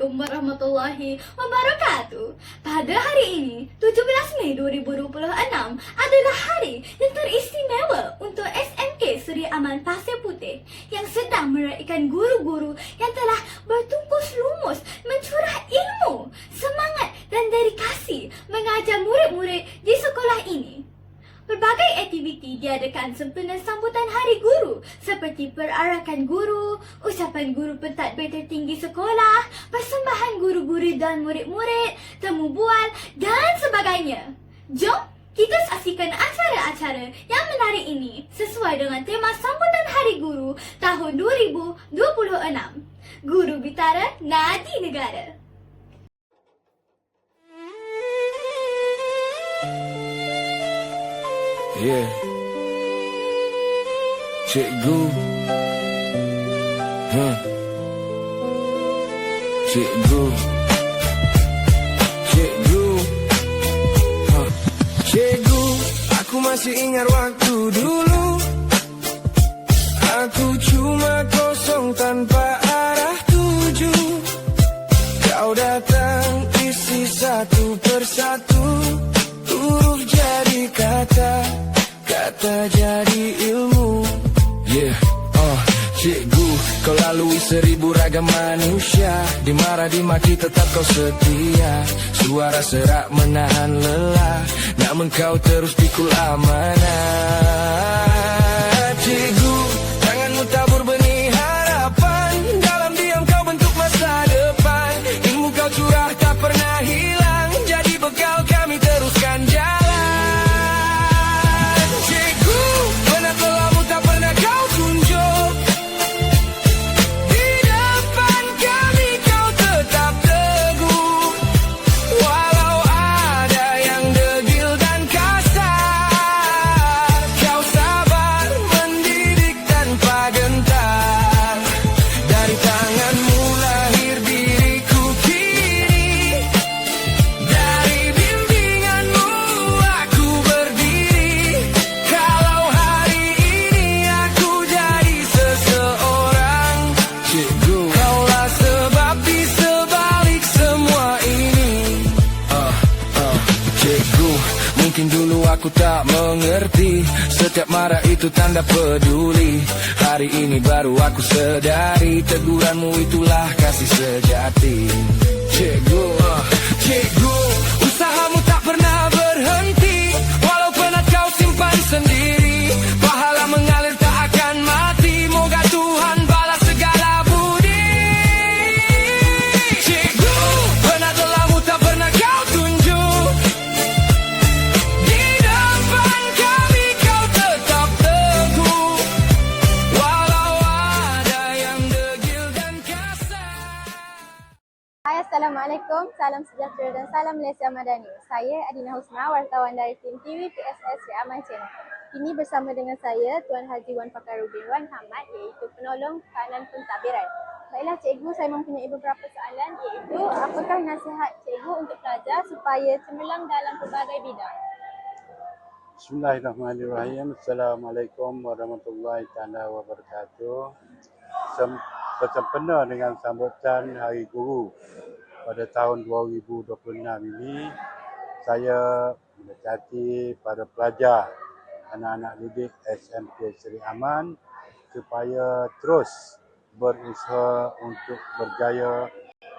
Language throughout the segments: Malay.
Assalamualaikum warahmatullahi wabarakatuh. Pada hari ini, 17 Mei 2026 adalah hari yang teristimewa untuk SMK Seri Aman Pasir Putih yang sedang meraihkan guru-guru yang telah bertungkus lumus mencurah ilmu, semangat dan dedikasi mengajar murid-murid di sekolah ini. Berbagai aktiviti diadakan sempena sambutan Hari Guru seperti perarakan guru, ucapan guru pentadbir tertinggi sekolah, persembahan guru-guru dan murid-murid, temu bual dan sebagainya. Jom kita saksikan acara-acara yang menarik ini sesuai dengan tema sambutan Hari Guru tahun 2026. Guru Bitara Nadi Negara. Yeah, cikgu, cikgu, cikgu, cikgu. Aku masih ingat waktu dulu. Aku cuma kosong tanpa arah tuju. Kau datang isi satu persatu, huruf jadi kata, kata jadi ilmu. Yeah, cikgu, kau lalui 1000 ragam manusia. Dimarah dimaki tetap kau setia. Suara serak menahan lelah, namun kau terus pikul amanah. Cikgu, tanganmu tabur benih harapan. Dalam diam kau bentuk masa depan. Ilmu kau curah tak pernah hilang, jadi bekal kami teruskan jalan. Mungkin dulu aku tak mengerti, setiap marah itu tanda peduli. Hari ini baru aku sedari, teguranmu itulah kasih sejati. Cikgu, cikgu, usahamu tak pernah berhenti. Walau penat kau simpan sendiri, pahala mengalir tak akan mati. Moga Tuhan balas segala budi. Cikgu, penat lelahmu tak pernah kau tunjuk. Hai, Assalamualaikum, salam sejahtera dan salam Malaysia Madani. Saya Adina Husna, wartawan dari tim TV PSS Seri Aman Channel. Ini bersama dengan saya, Tuan Haji Wan Fakarudin Wan Hamad, iaitu penolong kanan pentadbiran. Baiklah cikgu, saya mempunyai beberapa soalan, iaitu apakah nasihat cikgu untuk pelajar supaya cemerlang dalam pelbagai bidang? Bismillahirrahmanirrahim. Assalamualaikum warahmatullahi wabarakatuh. Bersempena dengan sambutan Hari Guru pada tahun 2026 ini, saya mendekati para pelajar, anak-anak didik SMK Seri Aman supaya terus berusaha untuk berjaya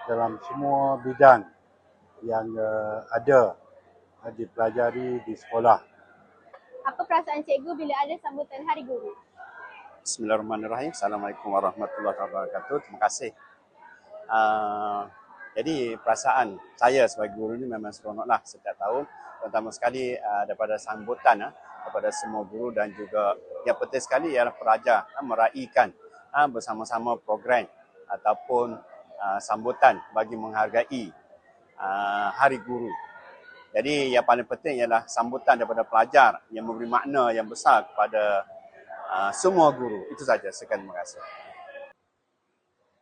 dalam semua bidang yang ada dipelajari di sekolah. Apa perasaan cikgu bila ada sambutan Hari Guru? Bismillahirrahmanirrahim. Assalamualaikum warahmatullahi wabarakatuh. Terima kasih. Jadi perasaan saya sebagai guru ini memang seronoklah setiap tahun. Pertama sekali daripada sambutan kepada semua guru dan juga yang penting sekali ialah pelajar meraihkan bersama-sama program ataupun sambutan bagi menghargai Hari Guru. Jadi yang paling penting ialah sambutan daripada pelajar yang memberi makna yang besar kepada semua guru. Itu saja. Sekian, terima kasih.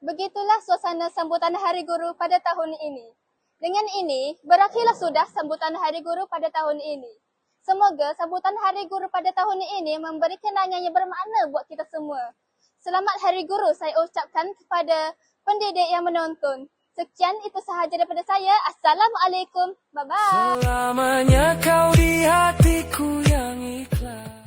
Begitulah suasana sambutan Hari Guru pada tahun ini. Dengan ini, berakhirlah sudah sambutan Hari Guru pada tahun ini. Semoga sambutan Hari Guru pada tahun ini memberi kenangan yang bermakna buat kita semua. Selamat Hari Guru saya ucapkan kepada pendidik yang menonton. Sekian itu sahaja daripada saya. Assalamualaikum. Bye-bye. Selamanya kau di hatiku yang ikhlas.